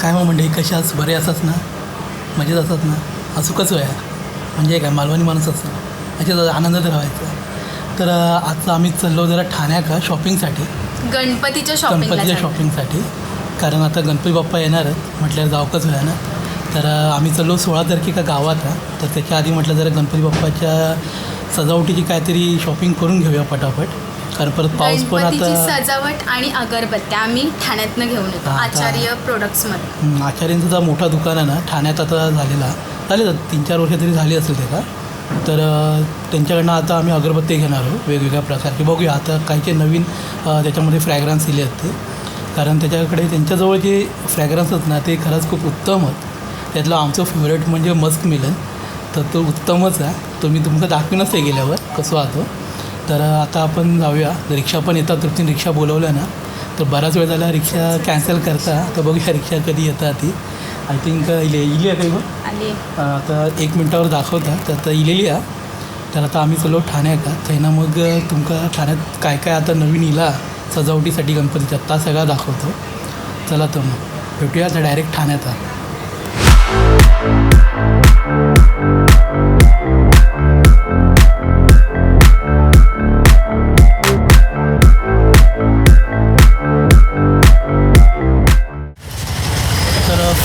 काय मग म्हणजे कशाच बरे असतात ना, मजेत असतात ना, असुकच आहे म्हणजे काय मालवणी माणूस असतो अशाच आनंदात राहायचं. तर आता आम्ही चाललो जरा ठाण्याका शॉपिंगसाठी, गणपतीच्या शॉपिंगसाठी. कारण आता गणपती बाप्पा येणारच म्हटल्यावर जावकच होया ना. तर आम्ही चाललो 16 तारखेका गावात. तर त्याच्या आधी म्हटलं जरा गणपती बाप्पाच्या सजावटीची काहीतरी शॉपिंग करून घेऊया पटापट, कारण परत पाऊस पण आता. सजावट आणि अगरबत्त्या आम्ही ठाण्यातनं घेऊन येतो आचार्य प्रोडक्ट्समध्ये. आचार्यांचं जो मोठा दुकान आहे ना ठाण्यात आता झाले 3-4 वर्ष तरी झाली असेल त्याला. तर त्यांच्याकडनं आता आम्ही अगरबत्ती घेणार आहोत वेगवेगळ्या प्रकारचे. बघूया आता काही काही नवीन त्याच्यामध्ये फ्रॅग्रन्स दिले आहेत ते, कारण त्याच्याकडे त्यांच्याजवळ जे फ्रॅग्रन्स आहेत ना ते खरंच खूप उत्तम आहेत. त्यातलं आमचं फेवरेट म्हणजे मस्क मिलन, तर तो उत्तमच आहे. तो मी तुमचं दाखवीनच ते गेल्यावर कसं वाहतो. तर आता आपण जाऊया. रिक्षा पण येतात, तृप्तीने रिक्षा बोलवलं ना, तर बराच वेळ झाला रिक्षा कॅन्सल करता. तर बघूया रिक्षा कधी येतात ती. आय थिंक इली आहे काही बघ आता 1 मिनटावर दाखवतात. तर आता इलेली आहे. तर आता आम्ही चलो ठाण्याका थैना. मग तुमका ठाण्यात काय काय आता नवीन इला सजावटीसाठी गणपतीचा आता सगळा दाखवतो. चला तर मग भेटूया तर डायरेक्ट ठाण्यात.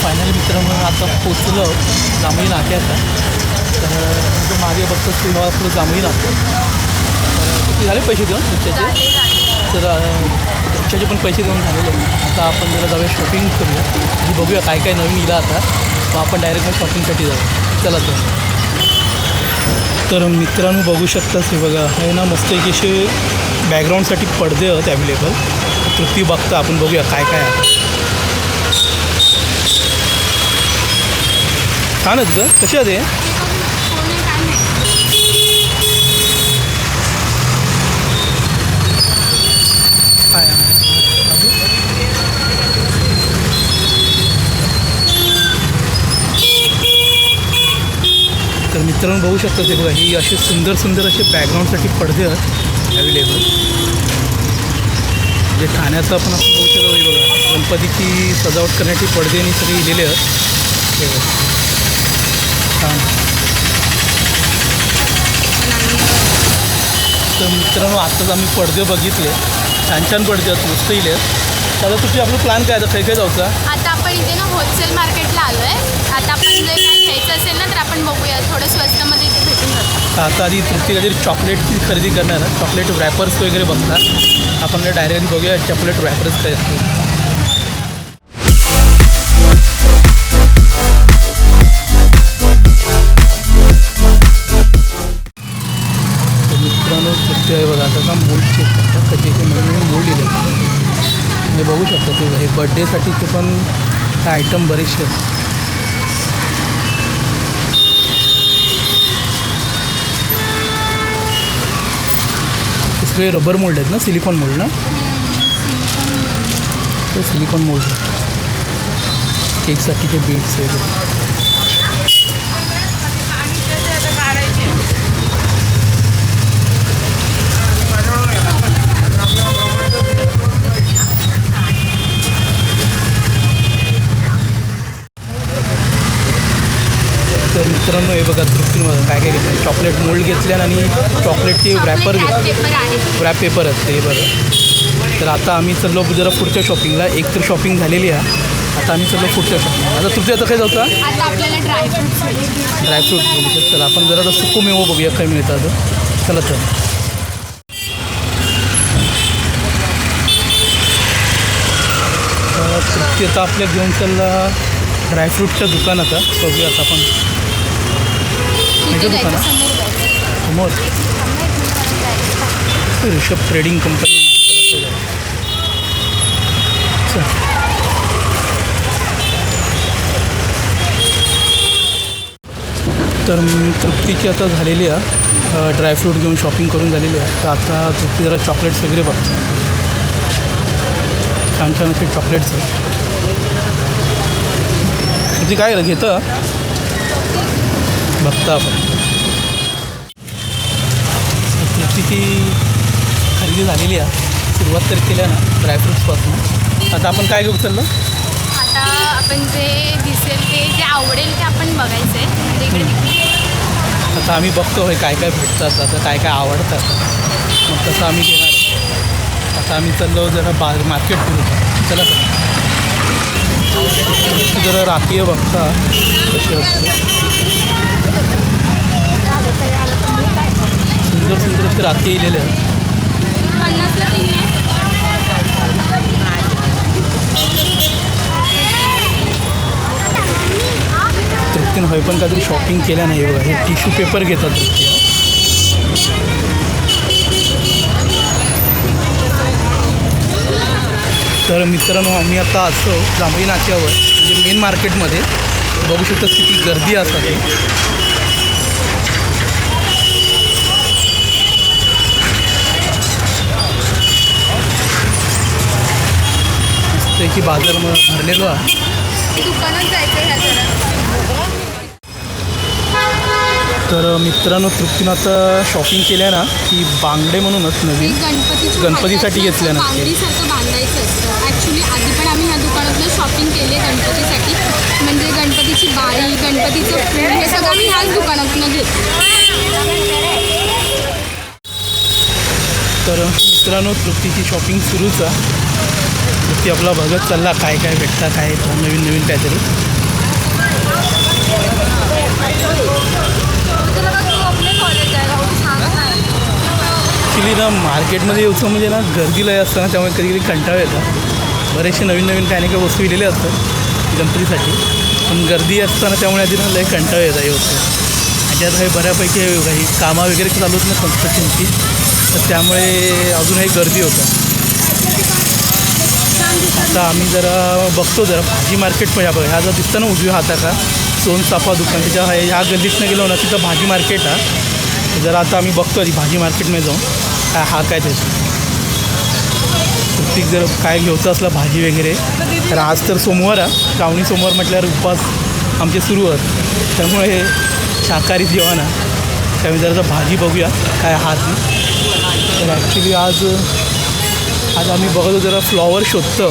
फायनली मित्रांनो आता पोचलो जांभळी नाक्याचा. तर मागे बघतो तुम्हाला आपलं जांभळी नाका. तर किती झाले पैसे देऊन रिक्षाचे? तर रिक्षाचे पण पैसे देऊन झालेले. आता आपण जरा जाऊया शॉपिंग करूया आणि बघूया काय काय नवीन इला आता. मग आपण डायरेक्ट मग शॉपिंगसाठी जाऊ. चला तर मित्रांनो बघू शकताच हे बघा आहे ना मस्त एक असे बॅकग्राऊंडसाठी पडदे आहेत ॲवेलेबल. तृप्ती बघता आपण बघूया काय काय आहे. छान आहेत ग, कसे आहे ते? तर मित्रांनो बघू शकता ते बघा ही असे सुंदर सुंदर असे बॅकग्राऊंडसाठी पडदे आहेत ॲवेलेबल. जे ठाण्याचं आपण बघू शकतो हे बघा गणपतीची सजावट करण्याची पडदे आणि सगळे लिहिलेले आहेत हे बघा. तर मित्रांनो आत्ताच आम्ही पडदे बघितले, छान छान पडदे आहेत, मस्त इले आहेत. तर तुझी आपलं प्लॅन काय आता काही काय जाऊचा? आता आपण इथे ना होलसेल मार्केटला आलो आहे. आता आपण जर काही घ्यायचं असेल ना तर आपण बघूया थोडं स्वस्तामध्ये इथे भेटून जातं. आता आधी तृप्ती काहीतरी चॉकलेटची खरेदी करणार आहे. चॉकलेट रॅपर्स वगैरे बघणार आपण डायरेक्ट बघूया चॉकलेट रॅपर्स काय असते. मित्रांनो तृप्ती आहे बघा आता मोल्ड चेक करतात कधी नवीन मोल्ड दिले म्हणजे बघू शकता ते हे बड्डेसाठीचे पण हे आयटम बरेचसे आहेत. सगळे रबर मोल्ड आहेत ना, सिलिकॉन मोल्ड ना, ते सिलिकॉन मोल्ड केकसाठीचे बीड्स वगैरे. तर मित्रांनो हे बघा तृप्तीमध्ये काय काय घेतलं. चॉकलेट मोल्ड घेतल्या आणि चॉकलेटची रॅपर रॅप पेपर असते हे बरं. तर आता आम्ही चाललो जरा पुढच्या शॉपिंगला. एक तर शॉपिंग झालेली आहे, आता आम्ही चाललो पुढच्या शॉपिंगला. आता तुमच्या आता काय जाऊचा? आता आपल्याला ड्रायफ्रूट बघू. चला आपण जरा सुकुमेवा बघूया काय मिळतात. चला तर तृप्ती आता आपल्या घेऊन चालला ड्रायफ्रूटच्या दुकानात. बघूया आता आपण दुकान समोर ऋषभ ट्रेडिंग कंपनी. तर तृप्तीची आता झालेली आहे ड्रायफ्रूट घेऊन शॉपिंग करून झालेली आहे. तर आता तृप्ती जरा चॉकलेट्स वगैरे बघतो. छान छान असे चॉकलेट्स आहेत. तुझी काय घेतं बघता आपण. तृप्तीची खरेदी झालेली आहे, सुरुवात तर केल्या ना ड्रायफ्रूट्सपासून. आता आपण काय घेऊ चाललं? आता आपण जे दिसेल ते जे आवडेल ते आपण बघायचं आहे म्हणजे इकडे आता आम्ही बघतो आहे काय काय भेटतात आता काय काय आवडतात मग तसं आम्ही घेणार आहे. आता आम्ही चाललो जरा मार्केट करू चला जरा राखी बघता कशी असते सुंदर सुंदर असे राखी येलेले आहेत 50ला 3 आहे. तृप्तीनं होय पण काहीतरी शॉपिंग केल्या नाही बघा हे टिश्यू पेपर घेतात तृप्ती तर मित्रांनो आम्ही आता असतो जांभळी नाक्यावर म्हणजे मेन मार्केटमध्ये बघू शकतो किती गर्दी असते की बाजार भरलेलो आहे दुकानात जायचं ह्या जरा तर मित्रांनो तृप्तीनं आता शॉपिंग केल्या ना की बांगडे म्हणूनच नवीन गणपतीसाठी घेतल्या ना बांगडीसारखं बांधायचं असतं ॲक्च्युली आधी पण आम्ही ह्या दुकानातलं शॉपिंग केली आहे गणपतीसाठी म्हणजे गणपतीची बाळी गणपतीचं फूल हे सगळं आम्ही ह्याच दुकानातून घेतो. तर मित्रांनो तृप्तीची शॉपिंग सुरूच आहे तृप्ती आपला बघत चालला काय काय भेटता काय नवीन नवीन काहीतरी ॲक्च्युली ना मार्केटमध्ये यायचं म्हणजे ना गर्दी लय असतं ना त्यामुळे कधी कधी कंटाळा येतात बरेचसे नवीन नवीन काही ना काही वस्तू दिलेल्या असतात गणपतीसाठी पण गर्दी असताना त्यामुळे आधी ना लय कंटाळा येतात हे वस्तू आणि त्यात काही बऱ्यापैकी काही कामं वगैरे चालू होत ना कन्स्ट्रक्शनची तर त्यामुळे अजूनही गर्दी होतं आता आम्ही जरा बघतो जरा भाजी मार्केट पण ह्या जर दिसतं ना उजव्या हाता का सोनचाफा दुकान त्याच्या ह्या गल्लीतनं गेलो ना तिथं भाजी मार्केट आहे जरा आता आम्ही बघतो आधी भाजी मार्केटमध्ये जाऊन काय हा काय त्याचं प्रत्येक जर काय घ्यायचं असलं भाजी वगैरे तर आज तर सोमवार आहे श्रावणी सोमवार म्हटल्यावर उपवास आमचे सुरू आहेत त्यामुळे शाकाहारी जेवण आहे त्यामुळे जरा भाजी बघूया काय हात तर ॲक्च्युली आज आम्ही बघतो जरा फ्लॉवर शोधतो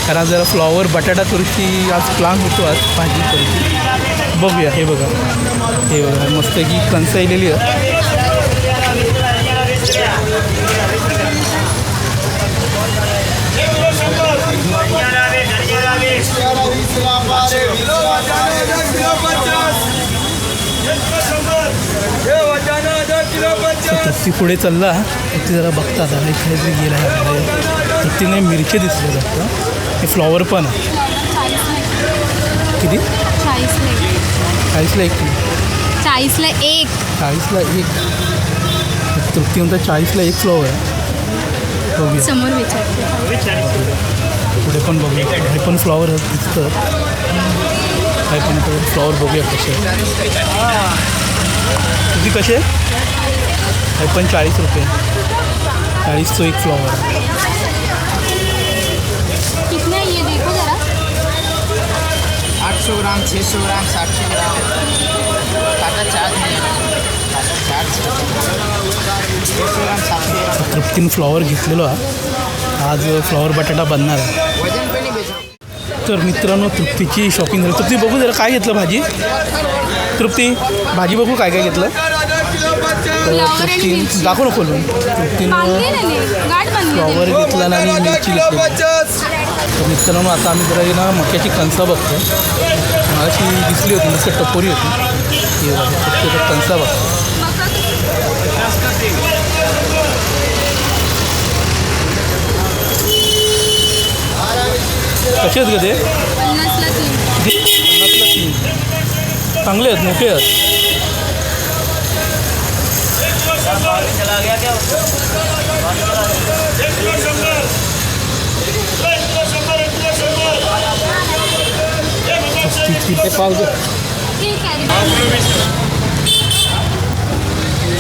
कारण जरा फ्लॉवर बटाटा थोडीशी आज प्लान होतो आज भाजी थोडीशी बघूया हे बघा मस्त की कणसायलेली आहे तृप्ती पुढे चालला ती जरा बघता आता हे काहीतरी गेला आहे तृप्तीने मिरची दिसले जातं हे फ्लॉवर पण आहे किती 40ला एक 40ला एक 40ला एक तृप्ती म्हणतात 40ला एक फ्लॉवर आहे बघूया समोर विचारते पुढे पण बघूया हे पण फ्लॉवर दिसतं काय पण फ्लॉवर बघूया कसे किती कसे हे पण 40 रुपये 40 एक फ्लॉवर कितना है ये देखो जरा 800 ग्राम 600 ग्राम 700 ग्राम टाटा चार्ज नहीं है टाटा चार्ज 600 ग्राम 700 ग्राम तृप्तीनं फ्लॉवर घेतलेलो आहे आज फ्लॉवर बटाटा बनणार आहे वजन पे नहीं बेच रहा तर मित्रांनो तृप्तीची शॉपिंग झाली तृप्ती बघू जरा काय घेतलं भाजी तृप्ती भाजी बघू काय काय घेतलं तर तृप्ती दाखव ना खोलून तृप्तीनं फ्लॉवर घेतला आणि मिरची घेतली तर मित्रांनो आता आम्ही जरा ना मक्याची कणसं बघतो मला अशी दिसली होती मस्त टपोरी होती हे बघा कणसा बघतो कसे आहेत का ते 50ला 3 50ला 3 चांगले आहेत मोठे आहेत ते पाव दे ठीक आहे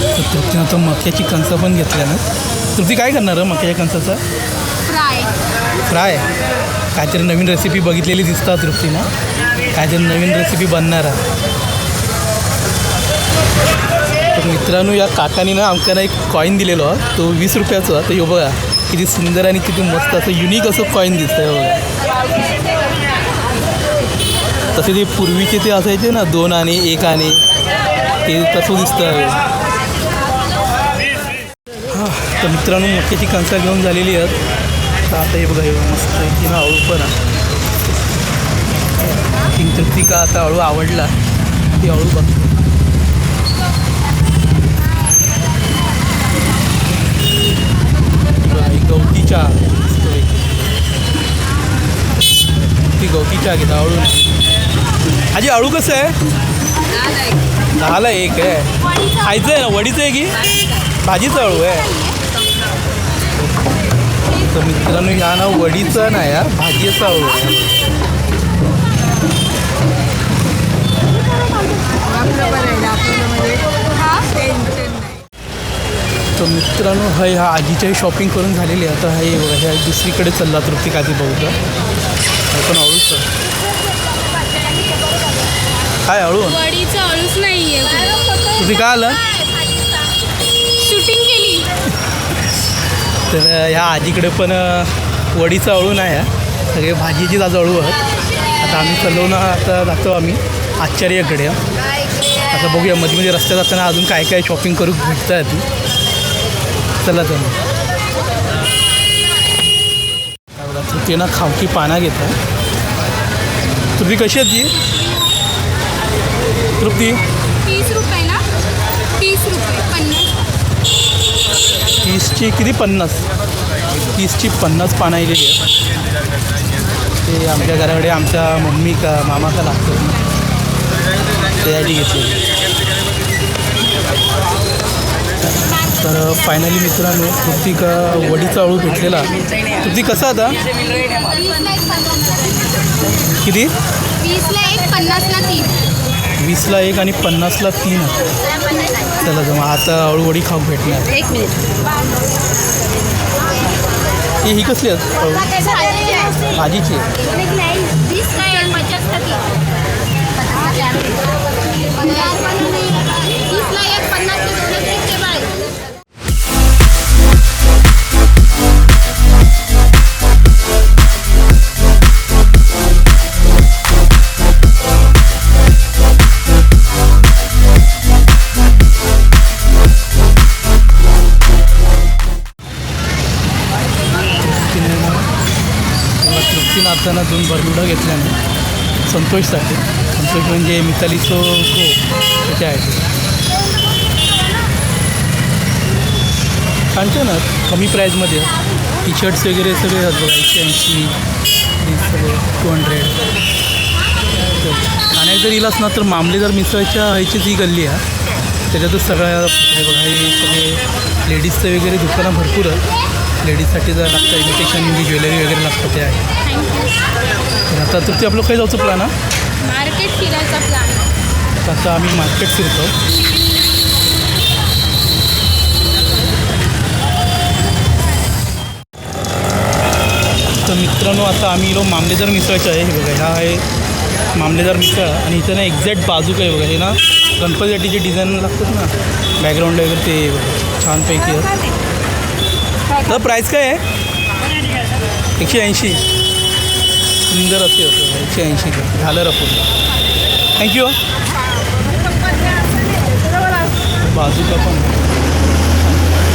तर तृप्तीनं आता मक्याची कणसं पण घेतल्या ना तृप्ती काय करणार आहे मक्याच्या कणसाचा फ्राय काहीतरी नवीन रेसिपी बघितलेली दिसतात तृप्तीनं काहीतरी नवीन रेसिपी बनणार आहे तर मित्रांनो या काकानी ना आमकांना एक कॉईन दिलेलो आहे तो 20 रुपयाचा तर हे बघा किती सुंदर आणि किती मस्त असं युनिक असं कॉईन दिसतं हे बघा तसे ते पूर्वीचे ते असायचे ना 2 आणे 1 आणे ते तसं दिसतं. हां तर मित्रांनो मक्याची कणसं घेऊन झालेली आहेत. तर आता हे बघा हे मस्त इथे ना अळू पण आहे. तृप्ती का आता अळू आवडला ती अळू बघतो. गवती चहा ती गवती चहा घेता अळू नाही. आजी अळू कसं आहे? 10ला 1 आहे. खायचं आहे ना वडीचं आहे की भाजीचं अळू आहे? तर मित्रांनो ह्या ना वडीचं नाही यार भाजीचं अळू आहे. तर मित्रांनो ह्या आजीच्याही शॉपिंग करून झालेली आहे. आता हे बघा ह्या दुसरीकडे चालला तृप्ती काजी बघूया. पण अळूच काय अळू वडीचं अळूच नाही आहे. तुम्ही काय आलं शूटिंग केली. तर ह्या आजीकडे पण वडीचं अळू नाही आहे सगळे भाजीचीच आज अळू आहेत. आता आम्ही चाललो ना आता जातो आम्ही आश्चर्याकडे. आता बघूया मध्ये मध्ये रस्त्यात जाताना अजून काय काय शॉपिंग करू भेटतं आहे ती. चला तर काय बघा तृप्ती ना खावकी पाना घेत आहे. तृप्ती कशी आहे ती तृप्ती? 30 रुपये ना 30 रुपये 50. 30ची किती 50? 30ची 50 पानं आलेली आहे. ते आमच्या घराकडे आमच्या मम्मी का मामा का लागतं त्यासाठी घेतली. तर फायनली मित्रांनो तृप्ती का वडीचा अळू भेटलेला. तृप्ती कसा आता किती? 20ला 1 50ला 3. 20ला 1 आणि 50ला 3. चला तर मग आता अळूवडी खाऊ भेटणार. 1 मिनिट. ही कसली आहे अळू? भाजीची आहे. 20ला 1 50ला 3. तृप्तीनं आता 2 बरमुडा घेतल्याने संतोषसाठी. संतोष म्हणजे मितालीचो गो त्याचे आहे. छान छान कमी प्राईजमध्ये टी शर्ट्स वगैरे सगळे आहेत बघा. 180 सगळे 200. ठाण्यात जर इलाच ना तर मामलेदार मिसळच्या ह्याचीच ही गल्ली आहे. त्याच्यातच सगळ्या हे बघा हे सगळे लेडीजचं वगैरे दुकानं भरपूर आहेत. लेडीजसाठी जर लागतं इमिटेशन म्हणजे ज्वेलरी वगैरे लागतं ते आहे. तर आता तृप्ती आपलं काही जायचं प्लॅन आहे मार्केट फिरायचा प्लॅन. आता आम्ही मार्केट फिरतो. तर मित्रांनो आता आम्ही इलो मामलेदार मिसळचं आहे. हे बघा ह्या आहे मामलेदार मिसळ आणि इथं ना एक्झॅक्ट बाजू काय बघा हे ना गणपतीसाठी जे डिझाईन लागतात ना बॅकग्राऊंड वगैरे ते छानपैकी आहे. तर प्राईस काय आहे? 180. सुंदर असे होतं 180 झालं रपून. थँक्यू. बाजूला पण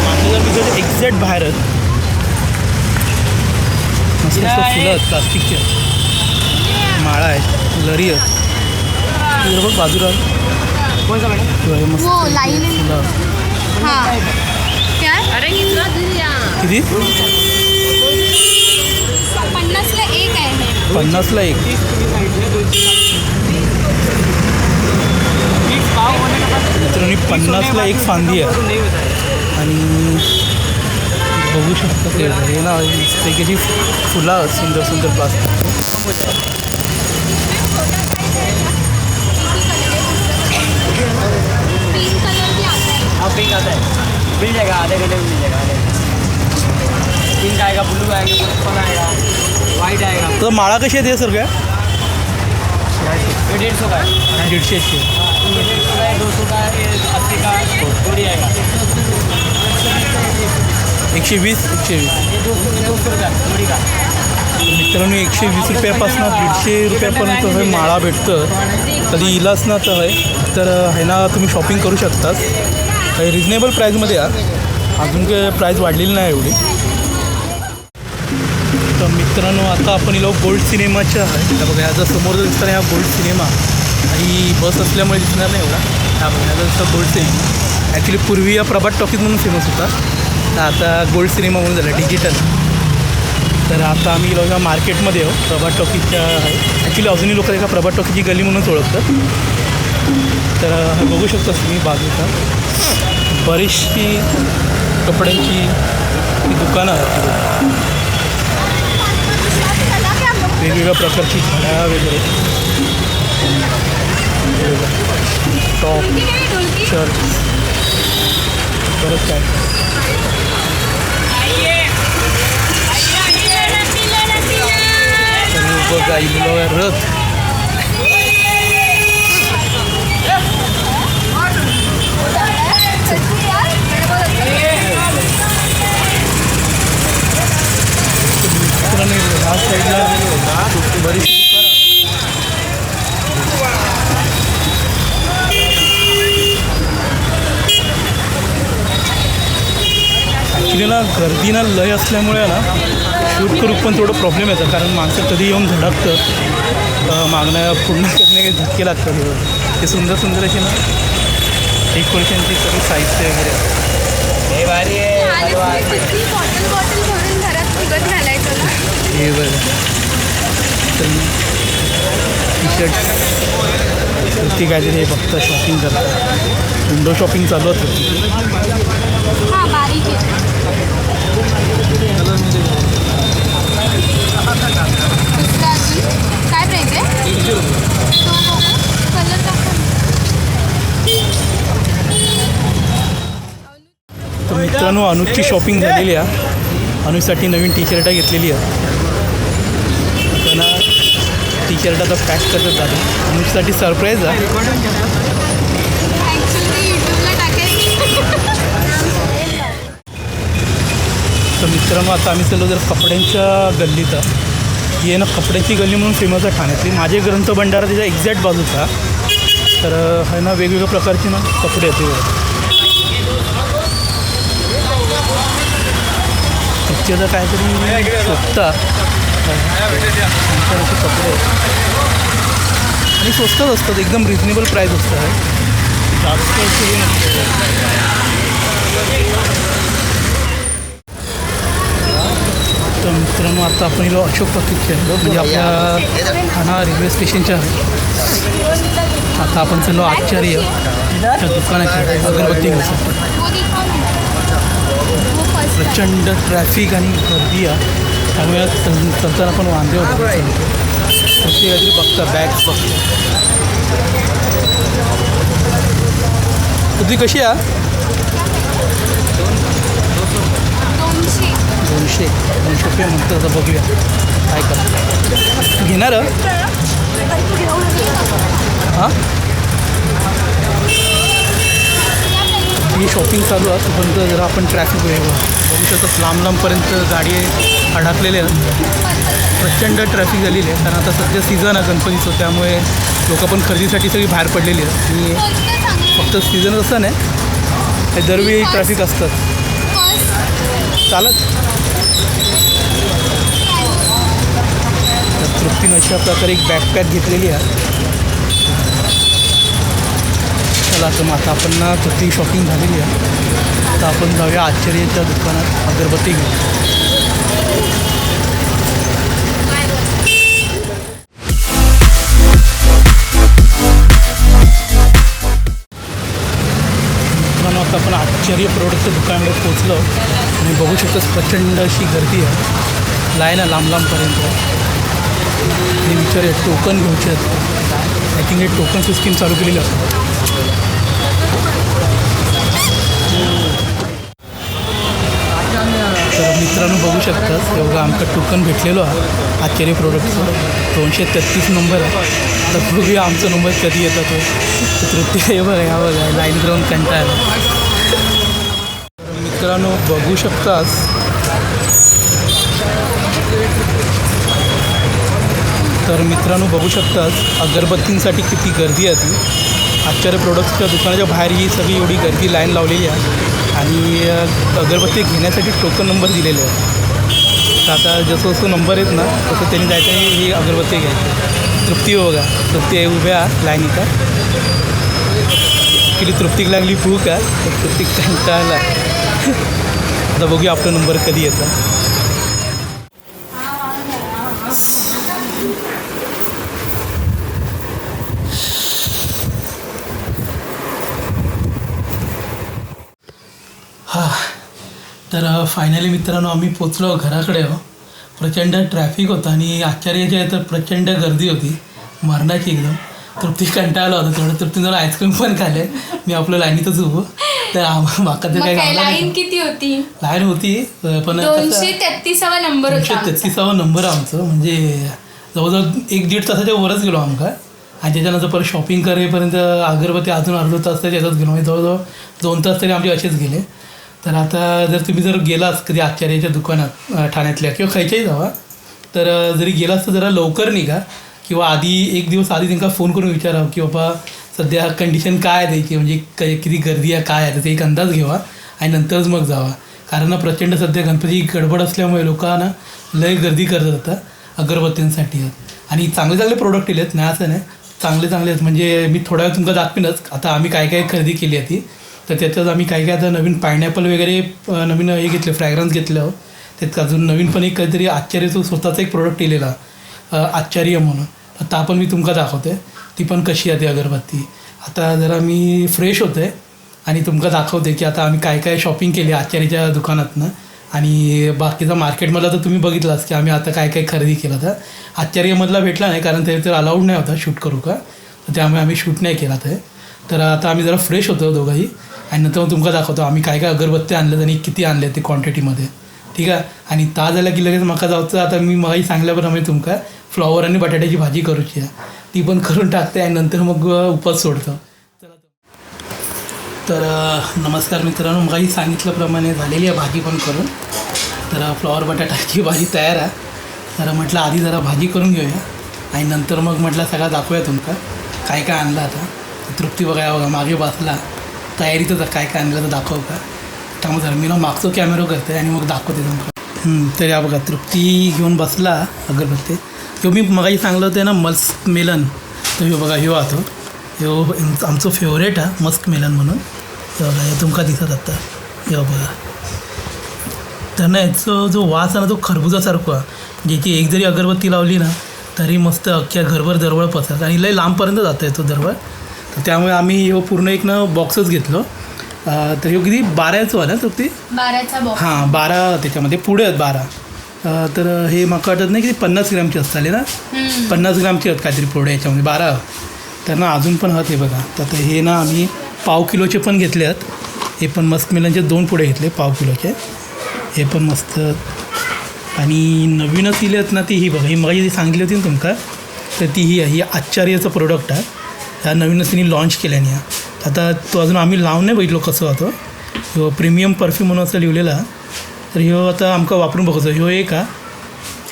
मामलेदार मिसळच्या एक्झॅक्ट बाहेर आहेत मस्त मस्त फुलं आहेत प्लास्टिकचे. माळा आहेत लरी आहेत बघ बाजूला मस्त हो, लाईन. फुलं. हां किती? 50ला 1 आहे. 50ला 1. मित्रांनी 50ला 1 फांदी आहे आणि बघू शकता ते हे ना त्याची फुलं सुंदर सुंदर प्लास्टिक. पिंक कलर भी आता है. हाँ पिंक आता है मिल जाएगा आधे घंटे में मिल जाएगा आधे. पिंक आएगा ब्लू आएगा पर्पल आएगा वाइट आएगा. तर माळा कशी आहे ते सर काय? ये 150 का है. 150. ये 150 का है 200 का है 80 का जोड़ी आएगा. 120. ये 200 का जोड़ी का. मित्रांनो 120 रुपयापासून 150 रुपयापर्यंत हे माळा भेटतं. कधी इलाच ना तर आहे ना तुम्ही शॉपिंग करू शकताच. काही रिजनेबल प्राईजमध्ये अजून काही प्राईज वाढलेली नाही एवढी. तर मित्रांनो आता आपण इलो गोल्ड सिनेमाच्या आहे. बघा ह्याचा समोर दिसताना हा गोल्ड सिनेमा आणि बस असल्यामुळे दिसणार नाही एवढा. हा बघा ह्याचा दिसता गोल्ड सिनेमा. ॲक्च्युली पूर्वी या प्रभात टॉकीज म्हणून फेमस होता, तर आता गोल्ड सिनेमा म्हणून झाला डिजिटल. तर आता आम्ही गेलो ह्या मार्केटमध्ये प्रभात टॉकीजच्या आहे. ॲक्च्युली अजूनही लोक एका प्रभात टॉकीजची गली म्हणूनच ओळखतात. तर बघू शकता तुम्ही बाजूचा बरीचशी कपड्यांची दुकानं आहेत. वेगवेगळ्या प्रकारची घड्याळ वगैरे, टॉप, शर्ट, बरंच काय. बघा इलो रथ. ह्या साईडला बरीचशी ॲक्च्युली ना गर्दी ना लय असल्यामुळे ना शूट करू पण थोडं प्रॉब्लेम येतं, कारण माणसं कधी येऊन धडकतं, मागण्या पूर्ण करणे काही धक्के लागतात. ते सुंदर सुंदर अशी ना डेकोरेशनची सगळी साहित्य वगैरे हे भारी आहे. बॉटल भरून घरात फुगत घालायचं ना. हे बघा टी शर्ट कुर्ती काहीतरी हे फक्त शॉपिंग करतात. विंडो शॉपिंग चालू होतं. हां बारीक आहे. दुसरं अजून काय प्राईज आहे? कलर दाखव. तर मित्रांनो अनुजची शॉपिंग झालेली आहे. अनुजसाठी नवीन टी शर्ट घेतलेली आहे. त्यांना टी शर्ट आता पॅक करत झालं. अनुजसाठी सरप्राईज आहे. ॲक्च्युली यूट्यूबला टाकायची. तर मित्रांनो आता आम्ही चाललो जर कपड्यांच्या गल्लीत. ही आहे ना कपड्याची गल्ली म्हणून फेमस आहे ठाण्यातली. माझे ग्रंथ भंडारा त्याच्या एक्झॅक्ट बाजूचा. तर आहे ना वेगवेगळ्या प्रकारचे ना कपडे आहेत. पिक्चरचं काहीतरी स्वस्त कपडे आणि स्वस्तच असतात, एकदम रिजनेबल प्राईस असतात. जास्त तर मित्रांनो आता आपण इलो अशोक टॉकीजचे म्हणजे आपल्या ठाणा रेल्वे स्टेशनच्या आता आपण चाललो आचार्य त्या दुकानाच्या अगरबत्ती घ्यायचं. प्रचंड ट्रॅफिक आणि गर्दी आहे, त्यामुळे चलताना पण वांदे होते. ते काहीतरी बघता बॅग्स बघता. तुझी कशी आहे? 200 रुपये म्हणतं. आता बघूया काय करा. घेणार हां ही शॉपिंग चालू आहे. तोपर्यंत जरा आपण ट्रॅफिक बघू शकतो. लांब लांबपर्यंत गाडी अडकलेले आहेत. प्रचंड ट्रॅफिक झालेली आहे, कारण आता सध्या सीझन आहे गणपतीचं, त्यामुळे लोक पण खरेदीसाठी सगळी बाहेर पडलेली आहेत. आणि फक्त सीझन असं नाही, दरवेळी ट्रॅफिक असतात. चालत तर तृप्तीनं अशा प्रकारे एक बॅकपॅक घेतलेली आहे. चला तर मग आता आपण ना तृप्ती शॉपिंग झालेली आहे. तर आपण जाऊया आश्चर्याच्या दुकानात अगरबत्ती घेऊ. आता आपण आश्चर्य प्रोडक्टच्या दुकानाकडे पोचलो आणि बघू शकतो प्रचंड अशी गर्दी आहे. लाईन आहे लांब लांबपर्यंत. आणि विचार टोकन घ्यायचे आहेत. आय थिंक हे टोकन सिस्टीम चालू केलेली आहे. तर मित्रांनो बघू शकतात एवढं आमचं टोकन भेटलेलो आहे आश्चर्य प्रोडक्टचं. 233 नंबर आहे. तर बघूया आमचा नंबर कधी येतो तो. तृप्ती हे बघा ह्या बघा लाईन ग्राउंड कंटाळला. मित्रांनो बघू शकतास तर मित्रांनो बघू शकतात अगरबत्तींसाठी किती गर्दी आहे ती. आश्चर्य प्रोडक्ट्सच्या दुकानाच्या बाहेर ही सगळी एवढी गर्दी लाईन लावलेली आहे आणि अगरबत्ती घेण्यासाठी टोकन नंबर दिलेले आहेत. तर आता जसं जसं नंबर आहेत ना तसं त्यांनी जायचं आहे ही अगरबत्ती घ्यायची. तृप्ती बघा, तृप्ती उभ्या लाईनीत. किती तृप्तीक लागली भूक आहे, तृप्तीक कंटाळला. आता बघूया आपला नंबर कधी येतं. हां, तर फायनली मित्रांनो आम्ही पोचलो घराकडे. प्रचंड ट्रॅफिक होतं आणि आश्चर्याच्या तर प्रचंड गर्दी होती मरणाची एकदम. तृप्ती कंटाळला होता तेवढं. तृप्ती जरा आईस्क्रीम पण खाल्ले. मी आपलं लाईनीतच उभं. तर माका तर काही लाईन किती होती? लाईन होती पण 233वा नंबर होता. 233वा नंबर आमचं. म्हणजे जवळजवळ 1-1.5 तासाच्या वरच गेलो आमका. आणि त्याच्यानंतर परत शॉपिंग करेपर्यंत अगरबत्ती अजून अर्धा तास तर त्याच्यात गेलो. म्हणजे जवळजवळ 2 तास तरी आमचे असेच गेले. तर आता जर तुम्ही जर गेलास कधी आश्चर्याच्या दुकानात ठाण्यातल्या किंवा खायच्याही जावा तर जरी गेलास तर जरा लवकर निघा किंवा आधी 1 दिवस आधी त्यांना फोन करून विचारावं की बाबा सध्या कंडिशन काय आहे त्याची, म्हणजे किती गर्दी आहे काय आहे त्याचा एक अंदाज घ्यावा आणि नंतरच मग जावा. कारण ना प्रचंड सध्या गणपती गडबड असल्यामुळे लोकांना लय गर्दी करत होता अगरबत्त्यांसाठी. आणि चांगले चांगले प्रोडक्ट दिले आहेत, नाही असं नाही, चांगले चांगले आहेत. म्हणजे मी थोड्या वेळ तुमका दाखवीनच आता आम्ही काय काय खरेदी केली आहे ती. तर त्याच्यात आम्ही काय काय आता नवीन पायनॅपल वगैरे नवीन हे घेतले, फ्रॅग्रन्स घेतलं. त्यात अजून नवीन पण एक काहीतरी आश्चर्याचं स्वतःचा एक प्रोडक्ट दिलेला आश्चर्य म्हणून. आता आपण मी तुमका दाखवते ती पण कशी आहे ती अगरबत्ती. आता जरा मी फ्रेश होते आणि तुमका दाखवते की आता आम्ही काय काय शॉपिंग केली आश्चर्याच्या दुकानातनं. आणि बाकीचा मार्केटमधला तर तुम्ही बघितलाच की आम्ही आता काय काय खरेदी केलं. तर आश्चर्यमधला भेटला नाही कारण ते तर अलाउड नाही होता शूट करू का, तर त्यामुळे आम्ही शूट नाही केला ते. तर आता आम्ही जरा फ्रेश होतो दोघंही आणि नंतर मग तुमका दाखवतो आम्ही काय काय अगरबत्त्या आणल्यात आणि किती आणले ते क्वांटिटीमध्ये. ठीक आहे. आणि ता झाला की लगेच मका जायचं. आता मी मगाही सांगल्याप्रमाणे तुमका फ्लॉवर आणि बटाट्याची भाजी करूची आहे ती पण करून टाकते आणि नंतर मग उपास सोडतो. तर नमस्कार मित्रांनो, मगाही सांगितल्याप्रमाणे झालेली आहे भाजी पण करून. तर फ्लॉवर बटाट्याची भाजी तयार आहे. तर म्हटलं आधी जरा भाजी करून घेऊया आणि नंतर मग म्हटलं सगळं दाखवूया तुमका काय काय आणलं. आता तृप्ती बघा मागे बसला तयारीतच काय काय आणलं तर दाखव का. त्यामुळे जर मी ना मागचं कॅमेरा करते आणि मग दाखवते तुमका. तर या बघा तृप्ती घेऊन बसला अगरबत्ती. ह्यो मी मगाही सांगलं होतं ना मस्क मेलन. तर ह्यो बघा ह्यो आतो ह्यो आमचं फेवरेट आहे मस्क मेलन म्हणून. हे बघा हे तुमका दिसत आता ह्यो बघा. तर ना याचा जो वास आहे ना तो खरबुजासारखा आहे. ज्याची एक जरी अगरबत्ती लावली ना तरी मस्त अख्ख्या घरभर दरवळ पसरत आणि लय लांबपर्यंत जातं येतो दरवळ. तर त्यामुळे आम्ही ह्यो पूर्ण एक ना बॉक्सच घेतलो. तर ह्यो किती 12चं वाला तर ते 12चा बॉक्स. हां 12 त्याच्यामध्ये पुढे आहेत 12. तर हे मला वाटत नाही की 50 ग्रॅमची असताले ना 50 ग्रॅमची आहेत काहीतरी पुढे याच्यामध्ये 12. तर ना अजून पण आहेत हे बघा. तर हे ना आम्ही पाव किलोचे पण घेतले आहेत. हे पण मस्क मेलनचे 2 पुढे घेतले पाव किलोचे. हे पण मस्त. आणि नवीनच दिले आहेत ना ती ही बघा. ही मग जी सांगितली होती ना तुमका तर ती ही आश्चर्याचं प्रोडक्ट आहे. ह्या नवीनच तिने लॉन्च केल्याने. आता तो अजून आम्ही लावून नाही बघितलो कसं होतो. ह्यो प्रीमियम परफ्यूम म्हणून असं लिहिलेला. तर ह्यो आता आमका वापरून बघतो. ह्यो एक आहे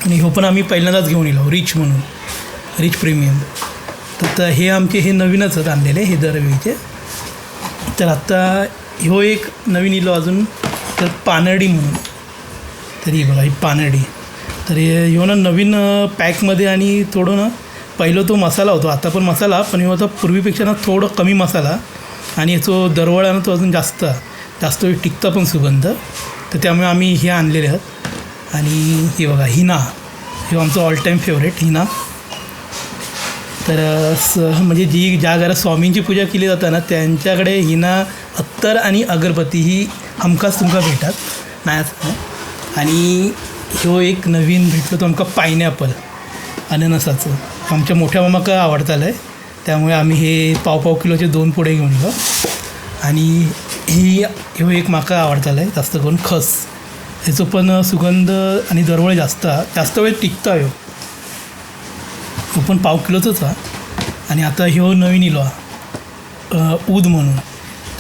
आणि ह्यो पण आम्ही पहिल्यांदाच घेऊन येलो रिच म्हणून, रिच प्रीमियम. तर हे आमचे हे नवीनच आणलेले हे दरवेळीचे. तर आता ह्यो एक नवीन इलो अजून तर पानर्डी म्हणून. तर ही बघा ही पानर्डी. तर ह्यो ना नवीन पॅकमध्ये आणि थोडं ना पहिलं तो मसाला होतो आता पण मसाला पण ह्यो आता पूर्वीपेक्षा ना थोडं कमी मसाला आणि याचो दरवळ आहे ना तो अजून जास्त वेळ टिकता पण सुगंध. तर त्यामुळे आम्ही हे आणलेले आहेत. आणि हे बघा हिना हे आमचं ऑल टाईम फेवरेट हिना. तर म्हणजे ज्या घरात स्वामींची पूजा केली जाते ना त्यांच्याकडे हिना अत्तर आणि अगरबत्ती ही हमखास तुमका भेटतात नाही असं नाही. आणि ह्यो एक नवीन भेटलो तो आमका पायनॅपल अननसाचं आमच्या मोठ्या मामाका आवडतालं आहे. त्यामुळे आम्ही हे पाव किलोचे 2 पुढे घेऊन गेलो. आणि ह्यो एक माका आवडतालं आहे जास्त करून खस. ह्याचं पण सुगंध आणि दरवळ जास्त वेळ टिकता ह्यो पण पाव किलोचंच आहे. आणि आता ह्यो नवीन इलो ऊद म्हणून.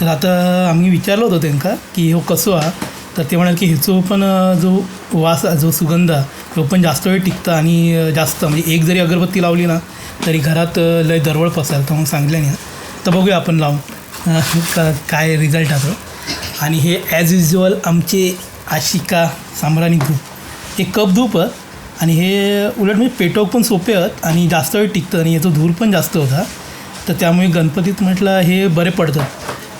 तर आता आम्ही विचारलं होतं त्यांना की ह्यो कसो आहे तर ते म्हणाल की ह्याचो पण जो वास जो सुगंध हे पण जास्त वेळ टिकतं आणि जास्त म्हणजे एक जरी अगरबत्ती लावली ना तरी घरात लय दरवळ पसरतं म्हणून सांगितलं नाही. तर बघूया आपण लावून काय रिझल्ट असतो. आणि हे ॲज युज्युअल आमचे आशिका सांबराणी धूप, हे कप धूप आणि हे उलट म्हणजे पेटवक पण सोपे आहेत आणि जास्त वेळ टिकतं आणि याचा धूर पण जास्त होता. तर त्यामुळे गणपतीत म्हटलं हे बरे पडतात.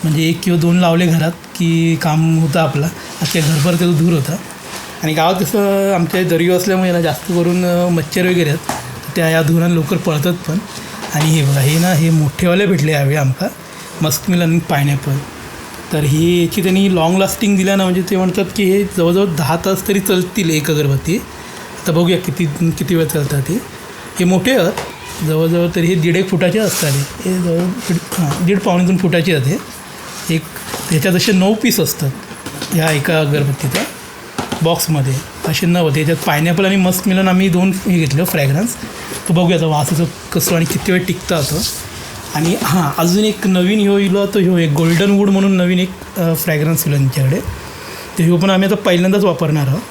म्हणजे 1 किंवा 2 लावले घरात की काम होतं आपलं. अख्ख्या घरभर त्याचा धूर होता. आणि गावात कसं आमच्या दर्यो असल्यामुळे ना जास्त करून मच्छर वगैरे आहेत, त्या या धुरानं लवकर पळतात पण. आणि हे बघा हे ना हे मोठेवाले भेटले यावेळी आमका मस्कमिलन आणि पायनॅपल. तर ही याची त्यांनी लॉंग लास्टिंग दिल्या ना, म्हणजे ते म्हणतात की हे जवळजवळ 10 तास तरी चालतील एक अगरबत्ती. आता बघूया किती वेळ चालतात ते. हे मोठे आहेत जवळजवळ तरी हे 1.5 फुटाचे असतात. हे जवळ 1.5-2 फुटाचे आहेत. हे एक ह्याच्यात असे 9 पीस असतात ह्या एका अगरबत्तीच्या बॉक्समध्ये, असे 9 होते. याच्यात पायनॅपल आणि मस्कमिलन आम्ही 2 हे घेतलं फ्रॅग्रन्स. तर बघूया आता वासाचं कसं आणि किती वेळ टिकतं असं. आणि हां अजून एक नवीन येईल तो एक गोल्डन वूड म्हणून नवीन एक फ्रॅग्रन्स येईल त्यांच्याकडे. तर हे पण आम्ही आता पहिल्यांदाच वापरणार आहोत.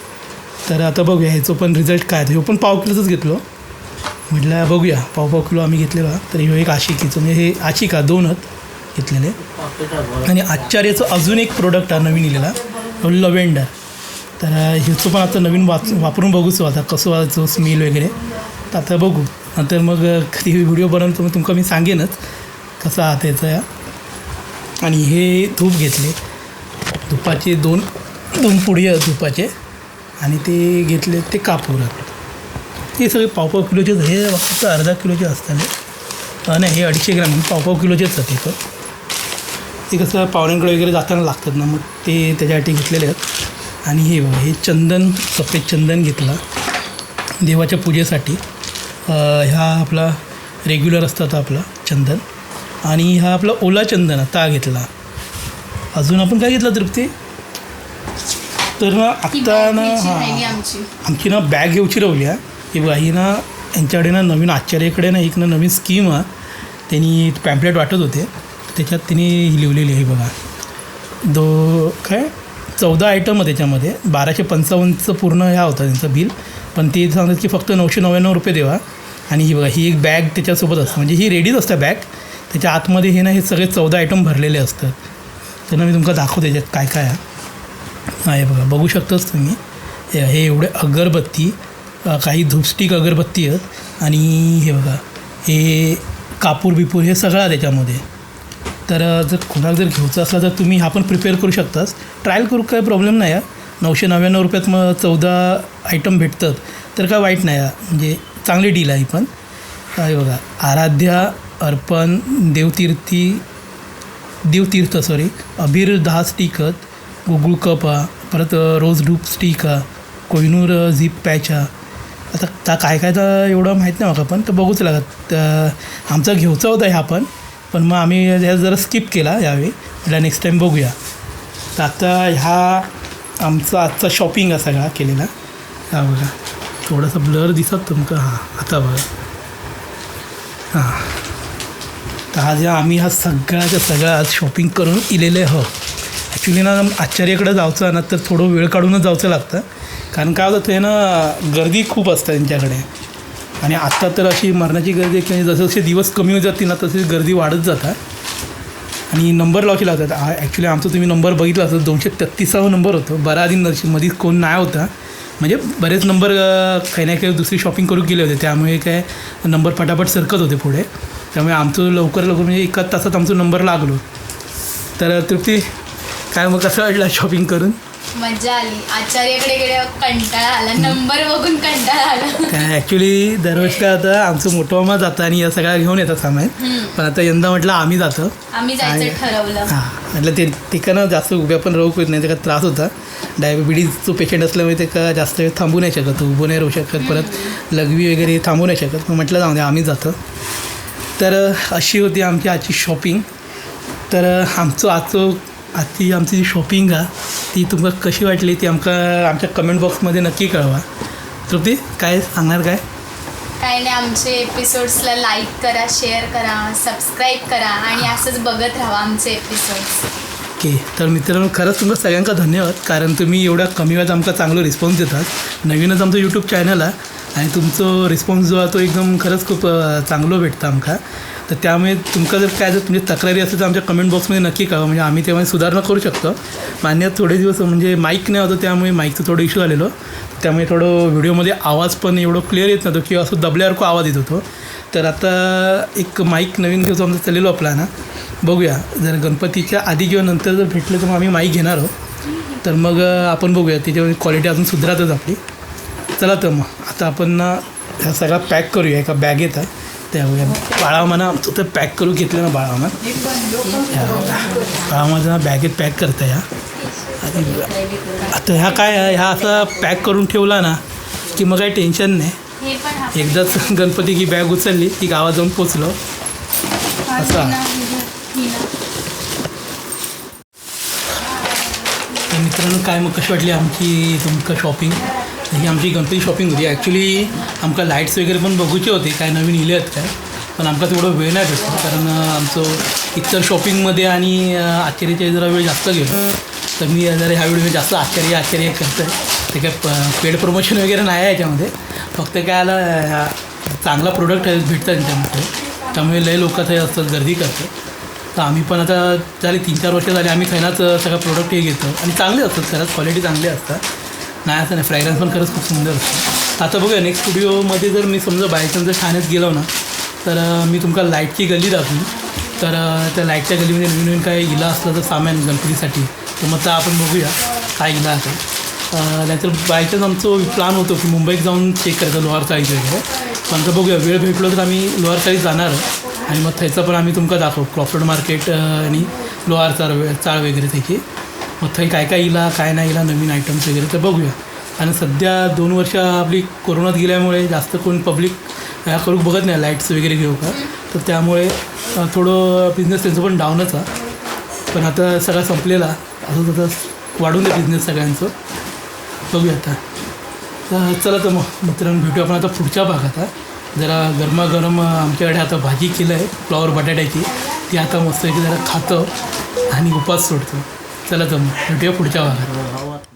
तर आता बघूया ह्याचं पण रिझल्ट काय. हे पण 1/2 किलोचंच घेतलो. म्हटलं बघूया 1/2 किलो आम्ही घेतलेला. तर हे एक आशिकीचं म्हणजे हे आशिका 2 आहेत घेतलेले. आणि आचार्याचं अजून एक प्रोडक्ट आहे नवीन इलेला लव्हेंडर. तर ह्याचं पण आता नवीन वापरून बघूच आता कसं व्हायचं स्मेल वगैरे. तर आता बघू नंतर मग कधी व्हिडिओ बनवतो मग तुमका मी सांगेनच कसं आहात याचं या. आणि हे धूप घेतले धुपाचे 2 पुडी आहेत धुपाचे. आणि ते घेतले ते कापूर हे सगळे 1/2 किलोचेच. हे फक्त अर्धा किलोचे असतात नाही, हे 250 ग्रॅम 1/2 किलोचेच आहेत. ते कसं पाहुण्यांकडे वगैरे जाताना लागतात ना, मग ते त्याच्यासाठी घेतलेले आहेत. आणि हे बघा हे चंदन सफेद चंदन घेतला देवाच्या पूजेसाठी. ह्या आपला रेग्युलर असतात आपला चंदन. आणि हा आपला ओला चंदन आता घेतला. अजून आपण काय घेतलं तृप्ती. तर ना आत्ता ना आमची ना बॅग घेऊची राहिली आहे. ही बघा ही ना यांच्याकडे ना नवीन आचार्याकडे ना एक नवीन स्कीम आहे. त्यांनी पॅम्पलेट वाटत होते त्याच्यात त्यांनी ही लिहिलेली आहे बघा. 14 आयटम आहे त्याच्यामध्ये. 1255चं पूर्ण ह्या होता त्यांचं बिल. पण ते सांगतात की फक्त 999 रुपये देवा. आणि ही बघा ही एक बॅग त्याच्यासोबत असतं म्हणजे ही रेडीच असतं बॅग. त्याच्या आतमध्ये हे ना हे सगळे 14 आयटम भरलेले असतात. त्यांना मी तुमका दाखवतो त्याच्यात काय काय आहे. हां हे बघा बघू शकताच तुम्ही. हे एवढे अगरबत्ती काही धूपस्टिक अगरबत्ती आहेत. आणि हे बघा हे कापूर बिपूर हे सगळं त्याच्यामध्ये. तर जर कोणाला जर घ्यायचं असलं तर तुम्ही हा पण प्रिपेअर करू शकताच. ट्रायल करू काय प्रॉब्लेम नाही आहे. 999 रुपयात मग 14 आयटम भेटतात तर काय वाईट नाही आहे. म्हणजे चांगली डील आहे पण. हे बघा आराध्या अर्पण देवतीर्थ अबीर 10 स्टिक आहेत. गुगुळ कप परत रोज धूप स्टिक कोहिनूर झिप पॅच. आता त्या काय तर एवढं माहीत नाही मला पण. तर बघूच लागत आमचा घ्यायचा होता ह्या पण मग आम्ही ह्या जरा स्किप केला यावेळी. म्हटलं नेक्स्ट टाईम बघूया. तर आता ह्या आमचा आजचा शॉपिंग आहे सगळा केलेला. हा बघा थोडासा ब्लर दिसत तुमका. हां आता बघा हां. तर आज आम्ही हा सगळ्याच्या सगळा आज शॉपिंग करून इलेले आहोत. ॲक्च्युली ना आचार्याकडे जायचं ना तर थोडं वेळ काढूनच जायचं लागतं. कारण काय होतं ते ना गर्दी खूप असतं त्यांच्याकडे. आणि आत्ता तर अशी मरणाची गर्दी आहे की जसे जसे दिवस कमी होत जातील ना तसे गर्दी वाढत जातात. आणि नंबर लावायचे लागतात. ॲक्च्युली आमचा तुम्ही नंबर बघितला असेल 233वा नंबर होतो. बरा आधी मध्येच कोण नाही होता. म्हणजे बरेच नंबर काही ना काही दुसरी शॉपिंग करून गेले होते त्यामुळे काय नंबर पटापट सरकत होते पुढे. त्यामुळे आमचं लवकर म्हणजे 1 तासात आमचा नंबर लागलो. तर तृप्ती काय मग कसं वाटलं शॉपिंग करून. मजा आली. आचार्याकडे गेल्यावर कंटाळा आला. नंबर बघून कंटाळा आला. काय ॲक्च्युली दरवर्षी काय होतं आमचं मोठं मामा जातं आणि या सगळ्या घेऊन येतात सामान. पण आता यंदा म्हटलं आम्ही जातो. आम्ही जायचं ठरवलं. हां म्हटलं ते ठिकाणं जास्त उभ्या पण राहू येत नाही. त्याचा त्रास होता. डायबिटीजचं पेशंट असल्यामुळे ते का जास्त वेळ थांबू नाही शकत. उभं नाही राहू शकत. परत लघवी वगैरे थांबू नाही शकत. मग म्हटलं जाऊ दे आम्ही जातो. तर अशी होती आमची आजची शॉपिंग. तर आजची आमची जी शॉपिंग आहे ती तुम्हाला कशी वाटली ती आमच्या कमेंट बॉक्समध्ये नक्की कळवा. तृप्ती काय सांगणार काय. काय नाही आमचे एपिसोड्सला लाईक करा शेअर करा सबस्क्राईब करा आणि असंच बघत राहा आमचे एपिसोड्स. ओके. तर मित्रांनो खरंच तुमचं सगळ्यांका धन्यवाद, कारण तुम्ही एवढ्या कमी वेळात आमका चांगलं रिस्पॉन्स देतात. नवीनच आमचं यूट्यूब चॅनल आहे आणि तुमचं रिस्पॉन्स जो आहे तो एकदम खरंच खूप चांगलं भेटतं आमका. तर त्यामुळे तुमका जर काय जर तुमची तक्रारी असेल तर आमच्या कमेंट बॉक्समध्ये नक्की कळवा, म्हणजे आम्ही त्यामध्ये सुधारणा करू शकतो. मान्य थोडे दिवस म्हणजे माईक नाही होतं, त्यामुळे माईकचं थोडं इश्यू आलेलो, त्यामुळे थोडं व्हिडिओमध्ये आवाज पण एवढं क्लिअर येत नव्हतं किंवा असं दबल्यासारखं आवाज येत होतो. तर आता एक माईक नवीन घेऊन आमचं चाललेलो आपला ना, बघूया जर गणपतीच्या आधी किंवा नंतर जर भेटलं तर मग आम्ही माईक घेणार आहोत. तर मग आपण बघूया त्याच्यामध्ये क्वालिटी अजून सुधारतच आपली. चला तर मग आता आपण ना ह्या सगळा पॅक करूया एका बॅगेत आहे त्यामुळे बाळामाना आमचं तर पॅक करू घेतलं ना बाळामा बाळामाना बॅगेत पॅक करता या. आणि आता ह्या काय आहे, ह्या असं पॅक करून ठेवला ना की मग काही टेन्शन नाही. हे पण हा एकदाच गणपती की बॅग उचलली की गावात जाऊन पोचलो असं. तर मित्रांनो काय मग कशी वाटली आमची तुमका शॉपिंग. ही आमची गणपती शॉपिंग होती. ॲक्च्युली आमका लाईट्स वगैरे पण बघूचे होते काय नवीन इले आहेत काय, पण आमका तेवढं वेळ नाही भेटतो कारण आमचं इतर शॉपिंगमध्ये आणि आश्चर्याच्या जरा वेळ जास्त गेलो. तर मी जरा ह्या व्हिडिओमध्ये जास्त आश्चर्य करतो आहे. ते काय पेड प्रमोशन वगैरे नाही आहे याच्यामध्ये, फक्त काय आला चांगला प्रोडक्ट भेटतात त्यांच्यामध्ये, त्यामुळे लय लोक ते असतात गर्दी करतात. तर आम्ही पण आता झाले 3-4 वर्ष झाले आम्ही खैनाच सगळं प्रोडक्ट हे घेतो आणि चांगले असतात खरंच, क्वालिटी चांगली असतात. नाही असं नाही, फ्रॅग्रन्स पण खरंच खूप सुंदर असतं. आता बघूया नेक्स्ट व्हिडिओमध्ये जर मी समजा बायचान्स जर ठाण्यात गेलो ना तर मी तुमका लाईटची गल्ली दाखवली. तर त्या लाईटच्या गल्लीमध्ये नवीन काय इला असलं तर सामान गणपतीसाठी तर मग तर आपण बघूया काय इला असेल. नाहीतर बायचान्स आमचं प्लॅन होतो की मुंबईत जाऊन चेक करायचं लोअर चाळीस वगैरे, पण आता बघूया वेळ भेटलो तर आम्ही लोअर चाळीस जाणार आणि मग त्याचं पण आम्ही तुमका दाखवू क्रॉफर्ड मार्केट आणि लोअर चाळ वगैरे त्याची. मग थंय काय काय इला काय नाही इला नवीन आयटम्स वगैरे तर बघूया. आणि सध्या 2 वर्ष आपली कोरोनात गेल्यामुळे जास्त कोण पब्लिक ह्या करू बघत नाही लाईट्स वगैरे घेऊ का, तर त्यामुळे थोडं बिझनेस त्यांचं पण डाऊनच आहे. पण आता सगळा संपलेला असं तसं वाढून दे बिझनेस सगळ्यांचं, बघूया आता. तर चला तर मग मित्रांनो भेटू आपण आता पुढच्या भागात. जरा गरमागरम आमच्याकडे आता भाजी केलं आहे फ्लॉवर बटाट्याची, ती आता मस्तपैकी जरा खातो आणि उपास सोडतो. चला तर मग भेटूया पुढच्या भागात.